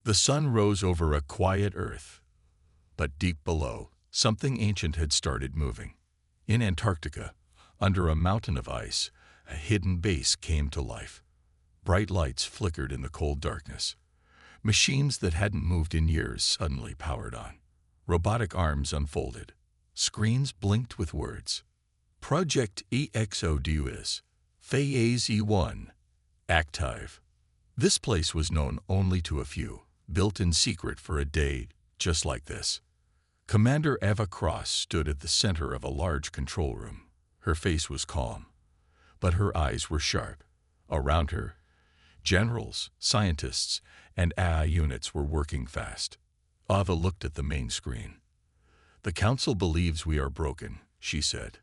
The sun rose over a quiet Earth, but deep below, something ancient had started moving. In Antarctica, under a mountain of ice, a hidden base came to life. Bright lights flickered in the cold darkness. Machines that hadn't moved in years suddenly powered on. Robotic arms unfolded. Screens blinked with words. Project Exiled, Phase 1, active. This place was known only to a few, built in secret for a day just like this. Commander Eva Cross stood at the center of a large control room. Her face was calm, but her eyes were sharp. Around her, generals, scientists, and AI units were working fast. Ava looked at the main screen. "The Council believes we are broken," she said.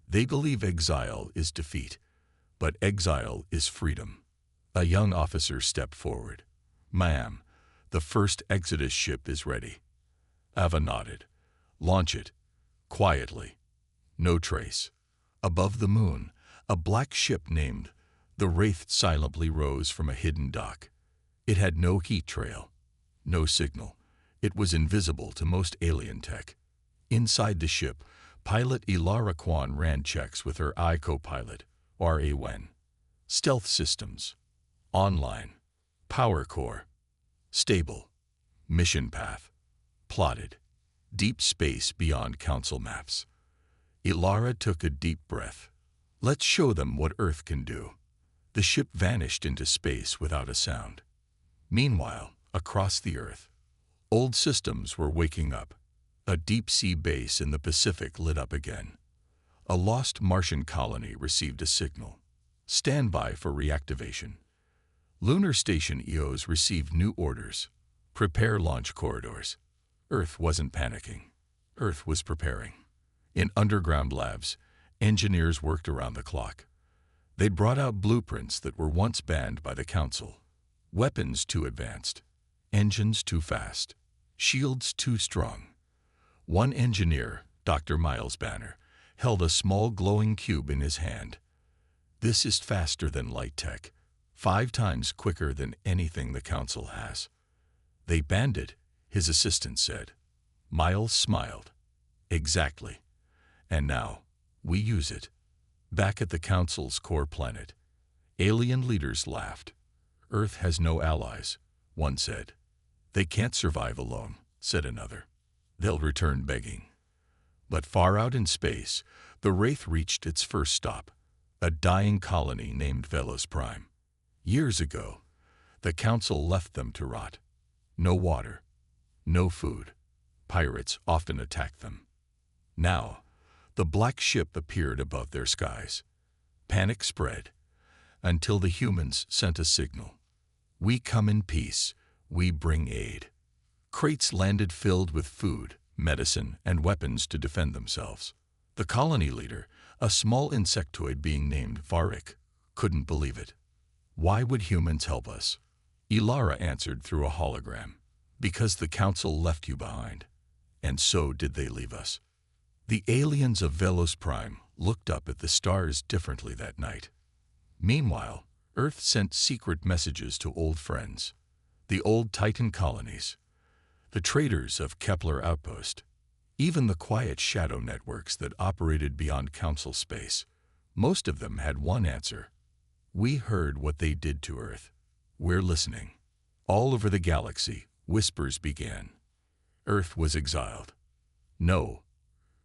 "They believe exile is defeat, but exile is freedom." A young officer stepped forward. "Ma'am, the first Exodus ship is ready." Ava nodded. "Launch it." Quietly. No trace. Above the moon, a black ship named the Wraith silently rose from a hidden dock. It had no heat trail, no signal. It was invisible to most alien tech. Inside the ship, pilot Ilara Kwan ran checks with her co-pilot, R.A. Wen. Stealth systems. Online. Power core. Stable. Mission path. Plotted. Deep space beyond Council maps. Ilara took a deep breath. "Let's show them what Earth can do." The ship vanished into space without a sound. Meanwhile, across the Earth, old systems were waking up. A deep-sea base in the Pacific lit up again. A lost Martian colony received a signal. "Stand by for reactivation." Lunar Station EOs received new orders. "Prepare launch corridors." Earth wasn't panicking. Earth was preparing. In underground labs, engineers worked around the clock. They'd brought out blueprints that were once banned by the Council. Weapons too advanced. Engines too fast. Shields too strong. One engineer, Dr. Miles Banner, held a small glowing cube in his hand. "This is faster than light tech, 5 times quicker than anything the Council has." "They banned it," his assistant said. Miles smiled. "Exactly. And now, we use it." Back at the Council's core planet, alien leaders laughed. "Earth has no allies," one said. "They can't survive alone," said another. "They'll return begging." But far out in space, the Wraith reached its first stop, a dying colony named Velos Prime. Years ago, the Council left them to rot. No water, no food. Pirates often attacked them. Now, the black ship appeared above their skies. Panic spread, until the humans sent a signal. "We come in peace, we bring aid." Crates landed filled with food, medicine, and weapons to defend themselves. The colony leader, a small insectoid being named Varik, couldn't believe it. "Why would humans help us?" Ilara answered through a hologram. "Because the Council left you behind. And so did they leave us." The aliens of Velos Prime looked up at the stars differently that night. Meanwhile, Earth sent secret messages to old friends. The old Titan colonies. The traders of Kepler Outpost. Even the quiet shadow networks that operated beyond Council space. Most of them had one answer. "We heard what they did to Earth. We're listening." All over the galaxy, whispers began. Earth was exiled. No,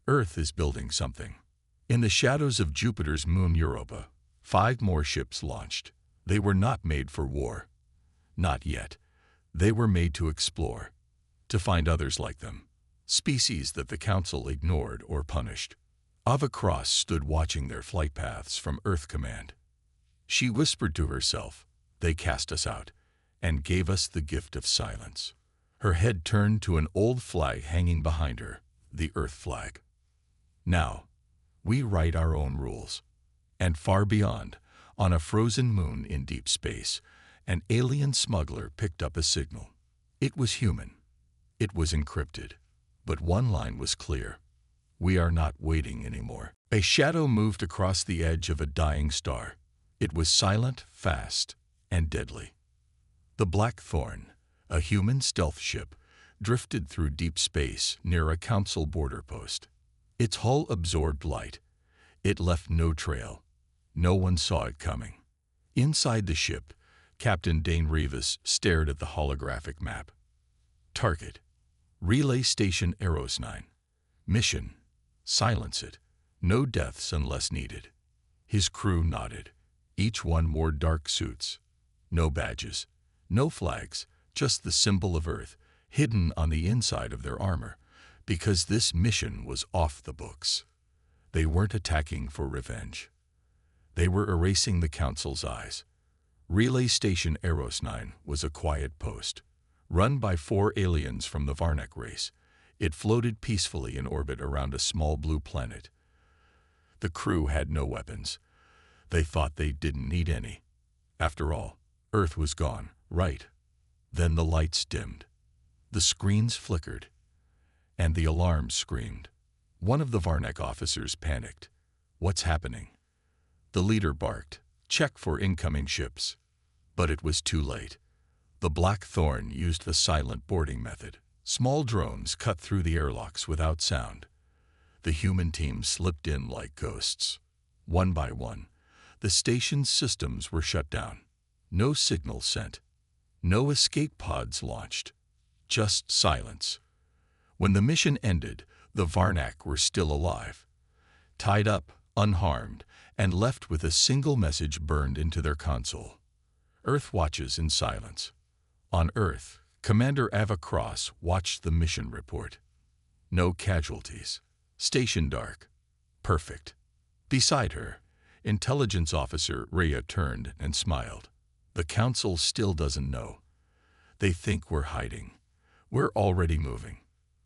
Earth is building something. In the shadows of Jupiter's moon Europa, 5 more ships launched. They were not made for war. Not yet. They were made to explore, to find others like them, species that the Council ignored or punished. Ava Cross stood watching their flight paths from Earth Command. She whispered to herself, "They cast us out, and gave us the gift of silence." Her head turned to an old flag hanging behind her, the Earth flag. "Now, we write our own rules." And far beyond, on a frozen moon in deep space, an alien smuggler picked up a signal. It was human. It was encrypted. But one line was clear. "We are not waiting anymore." A shadow moved across the edge of a dying star. It was silent, fast, and deadly. The Black Thorn, A human stealth ship drifted through deep space near a council border post. Its hull absorbed light. It left no trail. No one saw it coming. Inside the ship, Captain Dane Rivas stared at the holographic map. Target: Relay Station Eros 9. Mission: silence it. No deaths unless needed. His crew nodded. Each one wore dark suits. No badges. No flags. Just the symbol of Earth, hidden on the inside of their armor, because this mission was off the books. They weren't attacking for revenge. They were erasing the Council's eyes. Relay Station Eros 9 was a quiet post. Run by 4 aliens from the Varnak race, it floated peacefully in orbit around a small blue planet. The crew had no weapons. They thought they didn't need any. After all, Earth was gone, right? Then the lights dimmed. The screens flickered. And the alarms screamed. One of the Varnak officers panicked. What's happening? The leader barked, check for incoming ships. But it was too late. The Black Thorn used the silent boarding method. Small drones cut through the airlocks without sound. The human team slipped in like ghosts. One by one, the station's systems were shut down. No signals sent. No escape pods launched. Just silence. When the mission ended, the Varnak were still alive. Tied up, unharmed, and left with a single message burned into their console. Earth watches in silence. On Earth, Commander Ava Cross watched the mission report. No casualties. Station dark. Perfect. Beside her, Intelligence Officer Rhea turned and smiled. The Council still doesn't know. They think we're hiding. We're already moving.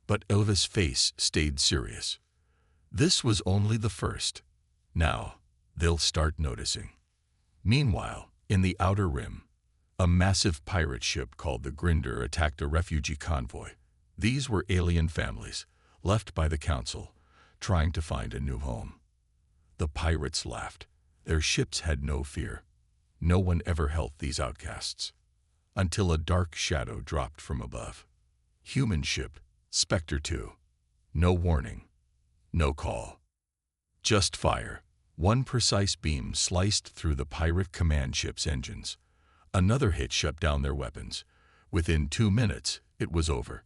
But Ava's face stayed serious. This was only the first. Now, they'll start noticing. Meanwhile, in the Outer Rim, a massive pirate ship called the Grinder attacked a refugee convoy. These were alien families, left by the Council, trying to find a new home. The pirates laughed. Their ships had no fear. No one ever helped these outcasts. Until a dark shadow dropped from above. Human ship, Spectre 2. No warning. No call. Just fire. One precise beam sliced through the pirate command ship's engines. Another hit shut down their weapons. Within 2 minutes, it was over.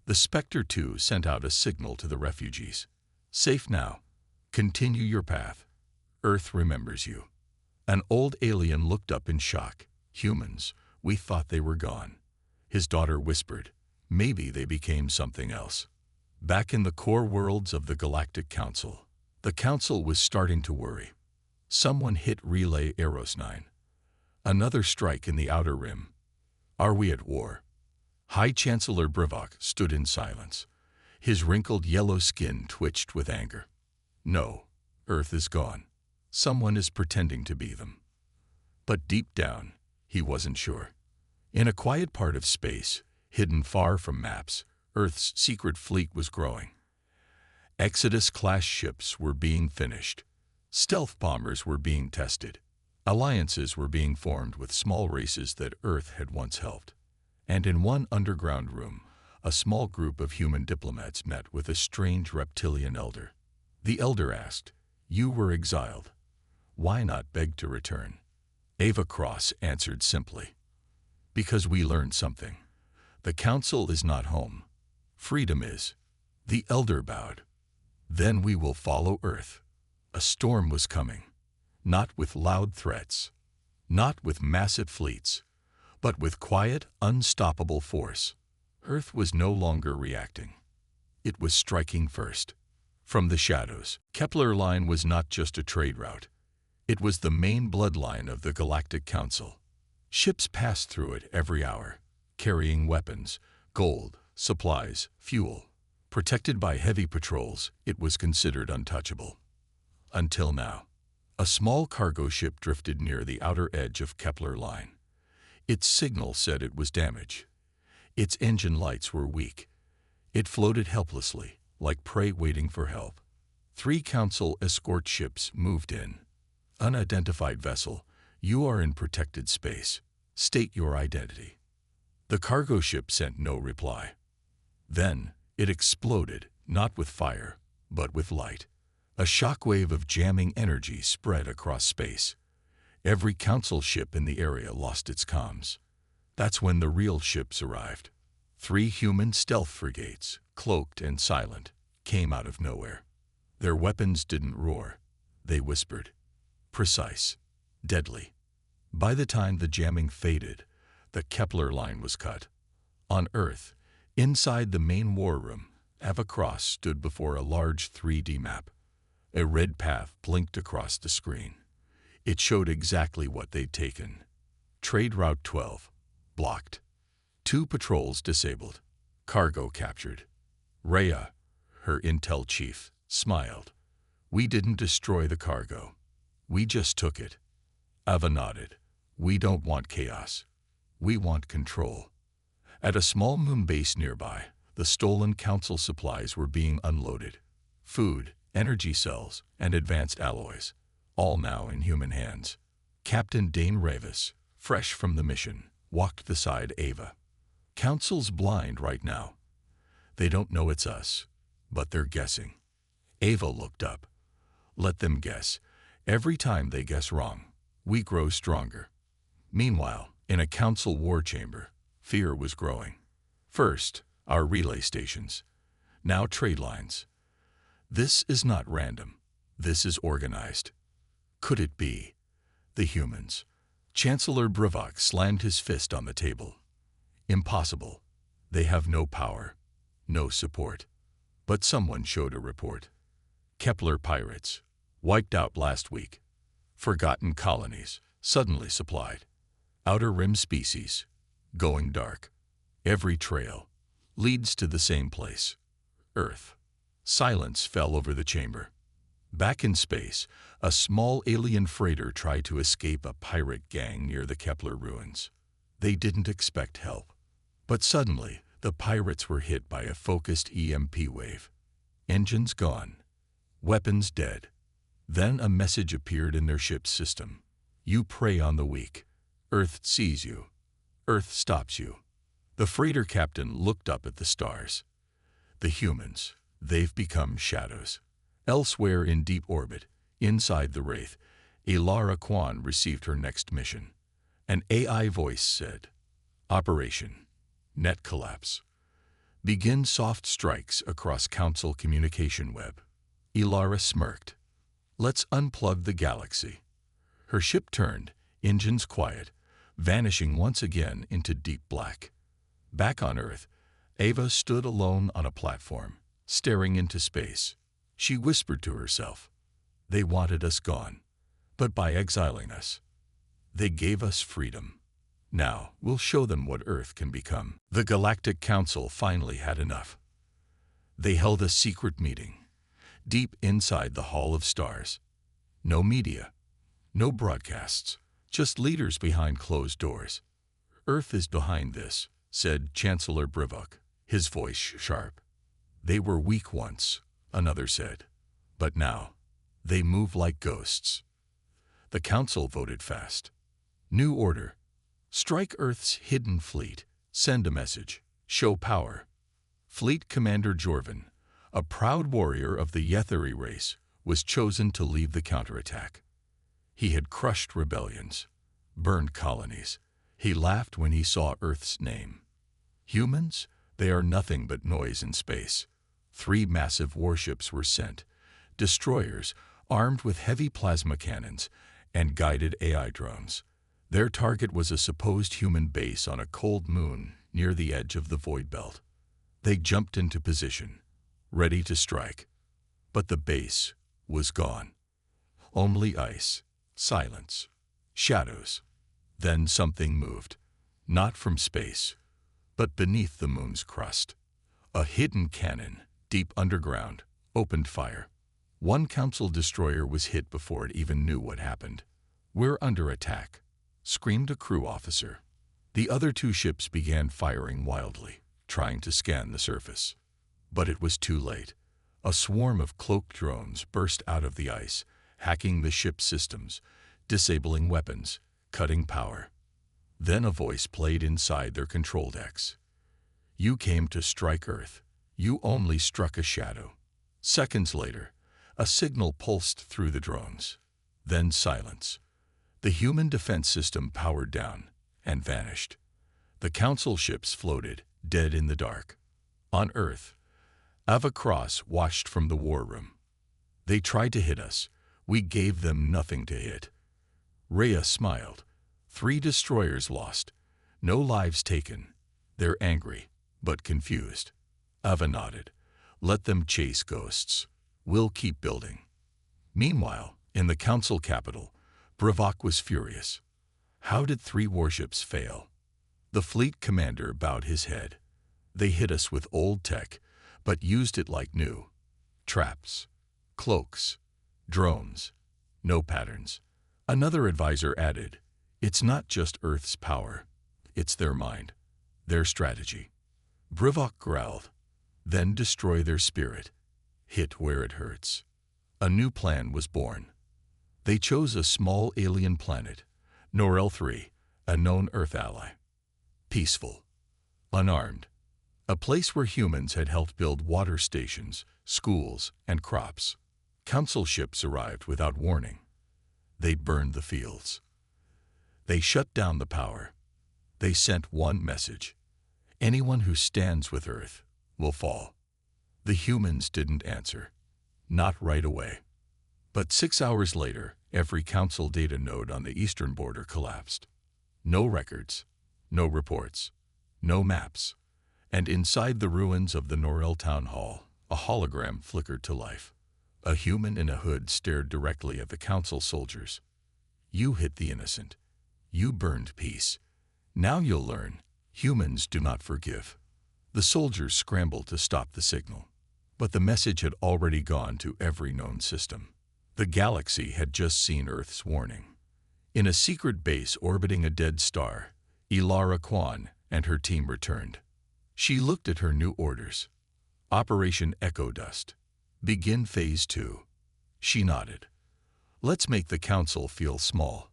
The Spectre 2 sent out a signal to the refugees. Safe now. Continue your path. Earth remembers you. An old alien looked up in shock. Humans, we thought they were gone. His daughter whispered, maybe they became something else. Back in the core worlds of the Galactic Council, the Council was starting to worry. Someone hit Relay Eros 9. Another strike in the Outer Rim. Are we at war? High Chancellor Brivok stood in silence. His wrinkled yellow skin twitched with anger. No, Earth is gone. Someone is pretending to be them. But deep down, he wasn't sure. In a quiet part of space, hidden far from maps, Earth's secret fleet was growing. Exodus-class ships were being finished. Stealth bombers were being tested. Alliances were being formed with small races that Earth had once helped. And in one underground room, a small group of human diplomats met with a strange reptilian elder. The elder asked, "You were exiled. Why not beg to return?" Ava Cross answered simply, "Because we learned something. The Council is not home. Freedom is." The elder bowed. "Then we will follow Earth." A storm was coming. Not with loud threats, not with massive fleets, but with quiet, unstoppable force. Earth was no longer reacting. It was striking first. From the shadows, Kepler Line was not just a trade route. It was the main bloodline of the Galactic Council. Ships passed through it every hour, carrying weapons, gold, supplies, fuel. Protected by heavy patrols, it was considered untouchable. Until now. A small cargo ship drifted near the outer edge of Kepler Line. Its signal said it was damaged. Its engine lights were weak. It floated helplessly, like prey waiting for help. 3 Council escort ships moved in. Unidentified vessel, you are in protected space. State your identity. The cargo ship sent no reply. Then it exploded, not with fire, but with light. A shockwave of jamming energy spread across space. Every council ship in the area lost its comms. That's when the real ships arrived. 3 human stealth frigates, cloaked and silent, came out of nowhere. Their weapons didn't roar. They whispered. Precise. Deadly. By the time the jamming faded, the Kepler line was cut. On Earth, inside the main war room, Ava Cross stood before a large 3D map. A red path blinked across the screen. It showed exactly what they'd taken. Trade Route 12, blocked. 2 patrols disabled. Cargo captured. Rhea, her intel chief, smiled. We didn't destroy the cargo. We just took it. Ava nodded. We don't want chaos. We want control. At a small moon base nearby, the stolen council supplies were being unloaded. Food, energy cells, and advanced alloys, all now in human hands. Captain Dane Ravis, fresh from the mission, walked beside Ava. Council's blind right now. They don't know it's us, but they're guessing. Ava looked up. Let them guess. Every time they guess wrong, we grow stronger. Meanwhile, in a council war chamber, fear was growing. First, our relay stations. Now trade lines. This is not random. This is organized. Could it be? The humans. Chancellor Brivok slammed his fist on the table. Impossible. They have no power, no support. But someone showed a report. Kepler pirates, wiped out last week. Forgotten colonies, suddenly supplied. Outer Rim species, going dark. Every trail leads to the same place, Earth. Silence fell over the chamber. Back in space, a small alien freighter tried to escape a pirate gang near the Kepler ruins. They didn't expect help. But suddenly, the pirates were hit by a focused EMP wave. Engines gone. Weapons dead. Then a message appeared in their ship's system. You prey on the weak. Earth sees you. Earth stops you. The freighter captain looked up at the stars. The humans, they've become shadows. Elsewhere in deep orbit, inside the Wraith, Ilara Kwan received her next mission. An AI voice said, Operation Net Collapse. Begin soft strikes across Council communication web. Ilara smirked. Let's unplug the galaxy. Her ship turned, engines quiet, vanishing once again into deep black. Back on Earth, Ava stood alone on a platform, staring into space. She whispered to herself, they wanted us gone, but by exiling us, they gave us freedom. Now we'll show them what Earth can become. The Galactic Council finally had enough. They held a secret meeting, deep inside the Hall of Stars. No media, no broadcasts, just leaders behind closed doors. Earth is behind this, said Chancellor Brivok, his voice sharp. They were weak once, another said, but now they move like ghosts. The Council voted fast. New order. Strike Earth's hidden fleet. Send a message. Show power. Fleet Commander Jorvan, a proud warrior of the Yetheri race, was chosen to lead the counterattack. He had crushed rebellions, burned colonies. He laughed when he saw Earth's name. Humans, they are nothing but noise in space. 3 massive warships were sent, destroyers armed with heavy plasma cannons and guided AI drones. Their target was a supposed human base on a cold moon near the edge of the void belt. They jumped into position, ready to strike. But the base was gone. Only ice, silence, shadows. Then something moved, not from space, but beneath the moon's crust. A hidden cannon, deep underground, opened fire. One Council destroyer was hit before it even knew what happened. We're under attack, screamed a crew officer. The other 2 ships began firing wildly, trying to scan the surface. But it was too late. A swarm of cloaked drones burst out of the ice, hacking the ship's systems, disabling weapons, cutting power. Then a voice played inside their control decks. "You came to strike Earth. You only struck a shadow." Seconds later, a signal pulsed through the drones. Then silence. The human defense system powered down and vanished. The Council ships floated, dead in the dark. On Earth, Ava Cross watched from the war room. "They tried to hit us. We gave them nothing to hit." Rhea smiled. 3 destroyers lost. No lives taken. They're angry, but confused. Ava nodded. "Let them chase ghosts. We'll keep building." Meanwhile, in the Council capital, Bravok was furious. How did 3 warships fail? The fleet commander bowed his head. "They hit us with old tech, but used it like new. Traps, cloaks, drones, no patterns." Another advisor added, "It's not just Earth's power. It's their mind, their strategy." Bravok growled. "Then destroy their spirit. Hit where it hurts." A new plan was born. They chose a small alien planet, Norel 3, a known Earth ally. Peaceful, unarmed, a place where humans had helped build water stations, schools, and crops. Council ships arrived without warning. They burned the fields. They shut down the power. They sent one message: anyone who stands with Earth will fall. The humans didn't answer. Not right away. But 6 hours later, every Council data node on the eastern border collapsed. No records, no reports, no maps. And inside the ruins of the Norel Town Hall, a hologram flickered to life. A human in a hood stared directly at the Council soldiers. "You hit the innocent. You burned peace. Now you'll learn. Humans do not forgive." The soldiers scrambled to stop the signal. But the message had already gone to every known system. The galaxy had just seen Earth's warning. In a secret base orbiting a dead star, Ilara Kwan and her team returned. She looked at her new orders. Operation Echo Dust. Begin Phase 2. She nodded. "Let's make the Council feel small."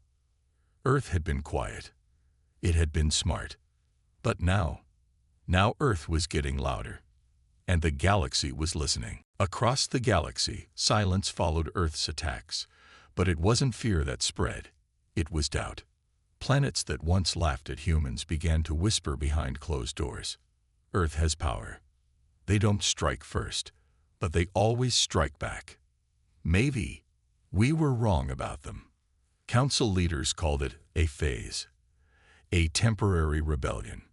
Earth had been quiet. It had been smart. But now Earth was getting louder. And the galaxy was listening. Across the galaxy, silence followed Earth's attacks. But it wasn't fear that spread. It was doubt. Planets that once laughed at humans began to whisper behind closed doors. Earth has power. They don't strike first, but they always strike back. Maybe we were wrong about them. Council leaders called it a phase, a temporary rebellion.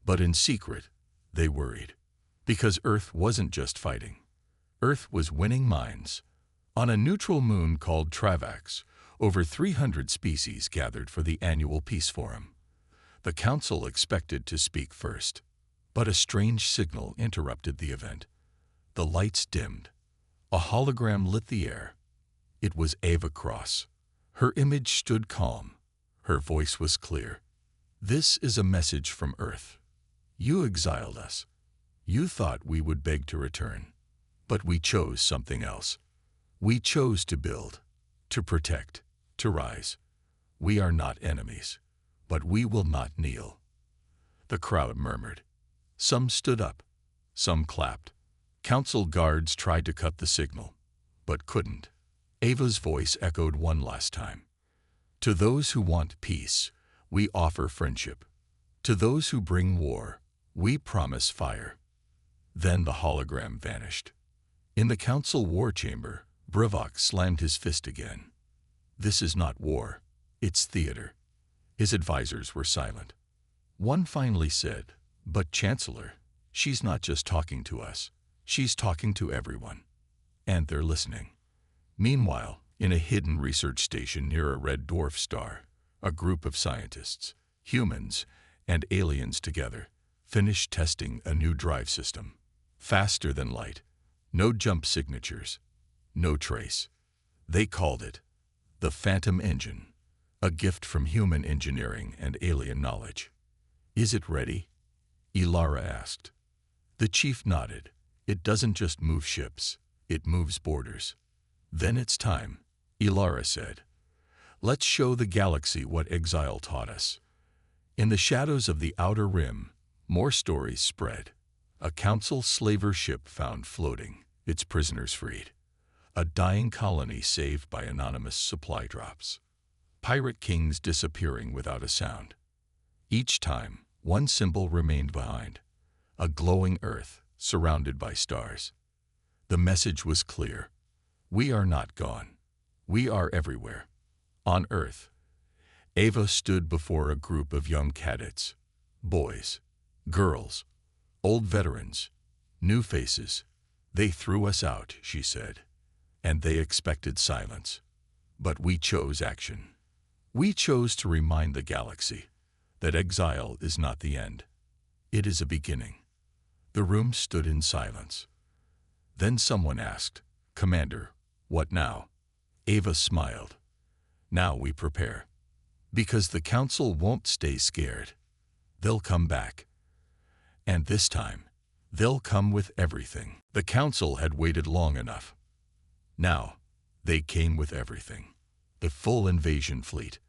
But in secret, they worried. Because Earth wasn't just fighting. Earth was winning minds. On a neutral moon called Travax, over 300 species gathered for the annual Peace Forum. The Council expected to speak first. But a strange signal interrupted the event. The lights dimmed. A hologram lit the air. It was Ava Cross. Her image stood calm. Her voice was clear. "This is a message from Earth. You exiled us. You thought we would beg to return. But we chose something else. We chose to build, to protect, to rise. We are not enemies, but we will not kneel." The crowd murmured. Some stood up. Some clapped. Council guards tried to cut the signal, but couldn't. Ava's voice echoed one last time. "To those who want peace, we offer friendship. To those who bring war, we promise fire." Then the hologram vanished. In the Council war chamber, Bravok slammed his fist again. "This is not war. It's theater." His advisors were silent. One finally said, "But Chancellor, she's not just talking to us. She's talking to everyone." And they're listening. Meanwhile, in a hidden research station near a red dwarf star, a group of scientists, humans and aliens together, finished testing a new drive system. Faster than light. No jump signatures. No trace. They called it the Phantom Engine, a gift from human engineering and alien knowledge. "Is it ready?" Ilara asked. The chief nodded. "It doesn't just move ships. It moves borders." "Then it's time," Ilara said. "Let's show the galaxy what Exiled taught us. In the shadows of the outer rim, more stories spread. A council slaver ship found floating, its prisoners freed. A dying colony saved by anonymous supply drops. Pirate kings disappearing without a sound. Each time, one symbol remained behind. A glowing Earth surrounded by stars. The message was clear. We are not gone. We are everywhere. On Earth, Ava stood before a group of young cadets. Boys, girls, old veterans, new faces. They threw us out, she said, and they expected silence. But we chose action. We chose to remind the galaxy that exile is not the end. It is a beginning. The room stood in silence. Then someone asked, "Commander, what now?" Ava smiled. "Now we prepare. Because the council won't stay scared. They'll come back. And this time, they'll come with everything." The council had waited long enough. Now, they came with everything. The full invasion fleet,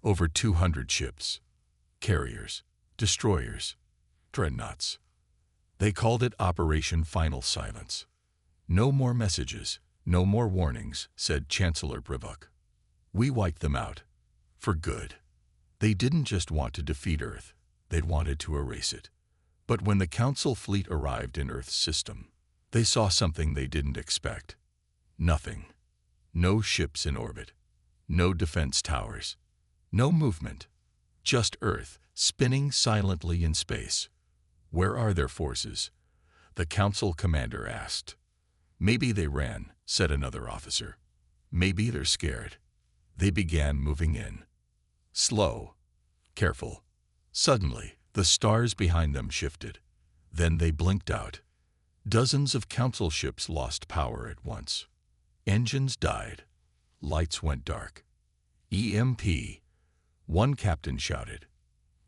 over 200 ships, carriers, destroyers, dreadnoughts. They called it Operation Final Silence. "No more messages, no more warnings," said Chancellor Brivok. "We wiped them out. For good." They didn't just want to defeat Earth, they'd wanted to erase it. But when the Council fleet arrived in Earth's system, they saw something they didn't expect. Nothing. No ships in orbit. No defense towers. No movement. Just Earth, spinning silently in space. "Where are their forces?" the Council commander asked. "Maybe they ran," said another officer. "Maybe they're scared." They began moving in. Slow, careful. Suddenly, the stars behind them shifted. Then they blinked out. Dozens of council ships lost power at once. Engines died. Lights went dark. "EMP," one captain shouted.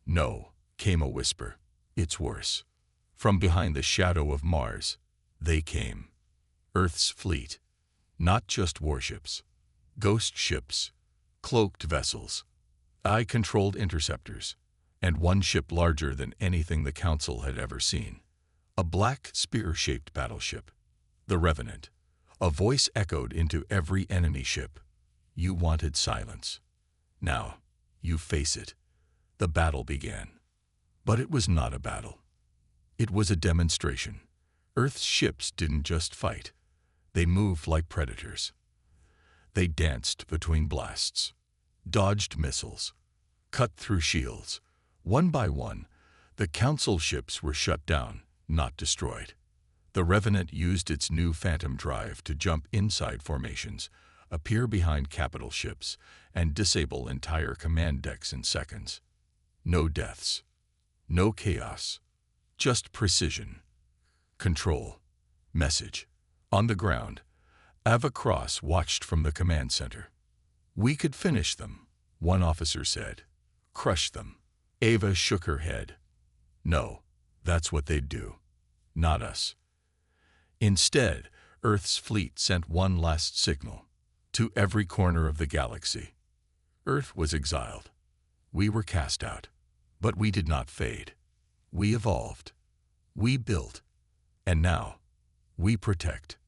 "No," came a whisper. "It's worse." From behind the shadow of Mars, they came. Earth's fleet. Not just warships. Ghost ships. Cloaked vessels. Eye-controlled interceptors. And one ship larger than anything the Council had ever seen. A black, spear-shaped battleship. The Revenant. A voice echoed into every enemy ship. "You wanted silence. Now, you face it." The battle began. But it was not a battle. It was a demonstration. Earth's ships didn't just fight. They moved like predators. They danced between blasts, dodged missiles, cut through shields. One by one, the Council ships were shut down, not destroyed. The Revenant used its new Phantom drive to jump inside formations, appear behind capital ships, and disable entire command decks in seconds. No deaths. No chaos. Just precision. Control. Message. On the ground, Ava Cross watched from the command center. "We could finish them," one officer said. "Crush them." Ava shook her head. "No, that's what they'd do. Not us." Instead, Earth's fleet sent one last signal to every corner of the galaxy. Earth was exiled. We were cast out. But we did not fade. We evolved. We built. And now, we protect.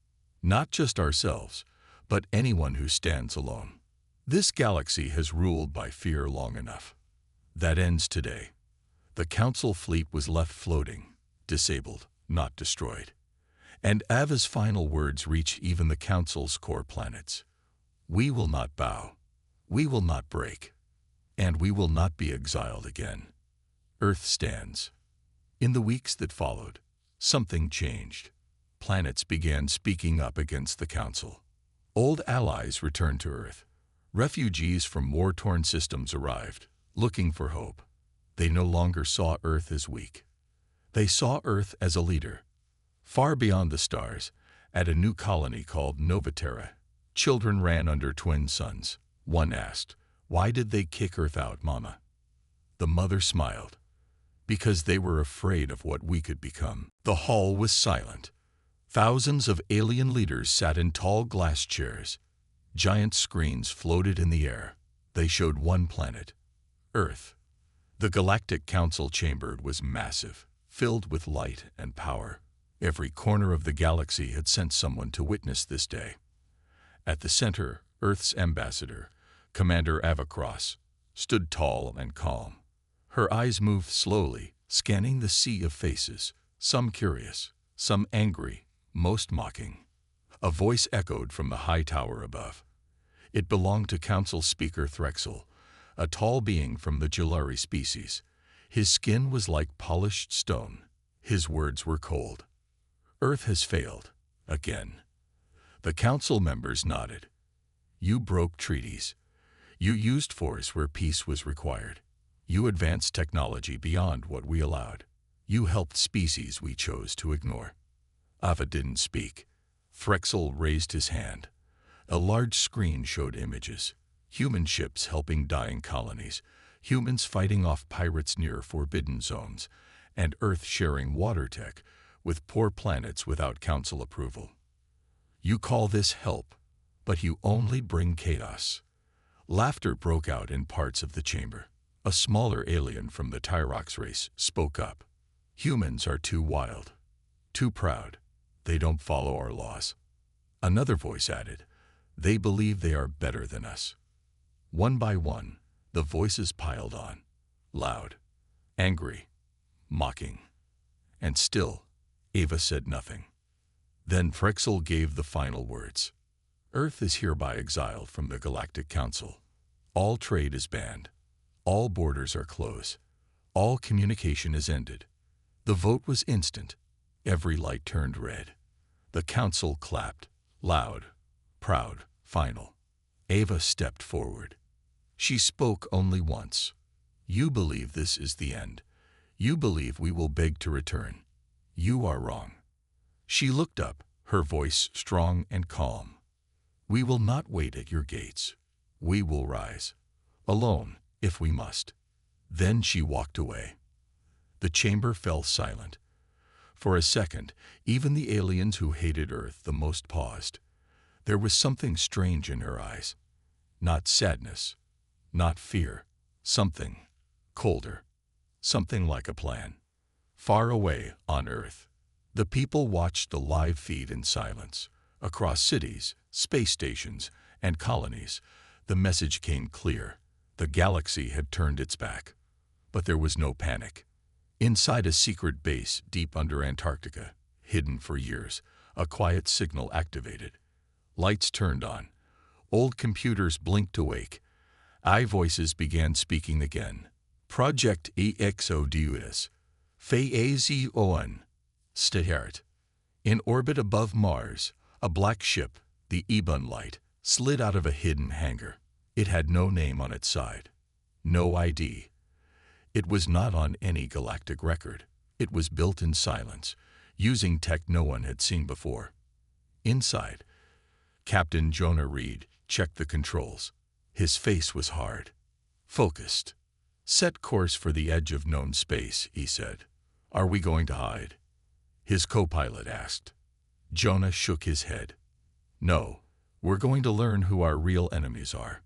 Not just ourselves, but anyone who stands alone. This galaxy has ruled by fear long enough. That ends today. The Council fleet was left floating, disabled, not destroyed. And Ava's final words reach even the Council's core planets. "We will not bow. We will not break. And we will not be exiled again." Earth stands. In the weeks that followed, something changed. Planets began speaking up against the Council. Old allies returned to Earth. Refugees from war-torn systems arrived, looking for hope. They no longer saw Earth as weak. They saw Earth as a leader. Far beyond the stars, at a new colony called Novaterra, children ran under twin suns. One asked, "Why did they kick Earth out, Mama?" The mother smiled. "Because they were afraid of what we could become." The hall was silent. Thousands of alien leaders sat in tall glass chairs. Giant screens floated in the air. They showed one planet, Earth. The Galactic Council chamber was massive, filled with light and power. Every corner of the galaxy had sent someone to witness this day. At the center, Earth's ambassador, Commander Avacross, stood tall and calm. Her eyes moved slowly, scanning the sea of faces, some curious, some angry, most mocking. A voice echoed from the high tower above. It belonged to Council Speaker Threxel, a tall being from the Jilari species. His skin was like polished stone. His words were cold. Earth has failed. Again. The council members nodded. You broke treaties. You used force where peace was required. You advanced technology beyond what we allowed. You helped species we chose to ignore. Ava didn't speak. Threxel raised his hand. A large screen showed images. Human ships helping dying colonies, humans fighting off pirates near forbidden zones, and Earth sharing water tech with poor planets without council approval. You call this help, but you only bring chaos. Laughter broke out in parts of the chamber. A smaller alien from the Tyrox race spoke up. Humans are too wild, too proud. They don't follow our laws. Another voice added, they believe they are better than us. One by one, the voices piled on, loud, angry, mocking. And still, Ava said nothing. Then Threxel gave the final words. Earth is hereby exiled from the Galactic Council. All trade is banned. All borders are closed. All communication is ended. The vote was instant. Every light turned red. The council clapped, loud, proud, final. Ava stepped forward. She spoke only once. You believe this is the end. You believe we will beg to return. You are wrong. She looked up, her voice strong and calm. We will not wait at your gates. We will rise. Alone, if we must. Then she walked away. The chamber fell silent. For a second, even the aliens who hated Earth the most paused. There was something strange in her eyes. Not sadness, not fear. Something colder. Something like a plan. Far away on Earth, the people watched the live feed in silence. Across cities, space stations, and colonies, the message came clear. The galaxy had turned its back. But there was no panic. Inside a secret base deep under Antarctica, hidden for years, a quiet signal activated. Lights turned on. Old computers blinked awake. Voices began speaking again. Project Exiled. Phase-on. Start. In orbit above Mars, a black ship, the Ebon Light, slid out of a hidden hangar. It had no name on its side. No ID. It was not on any galactic record. It was built in silence, using tech no one had seen before. Inside, Captain Jonah Reed checked the controls. His face was hard, focused. Set course for the edge of known space, he said. Are we going to hide? His co-pilot asked. Jonah shook his head. No, we're going to learn who our real enemies are.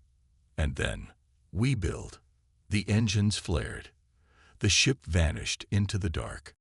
And then, we build. The engines flared. The ship vanished into the dark.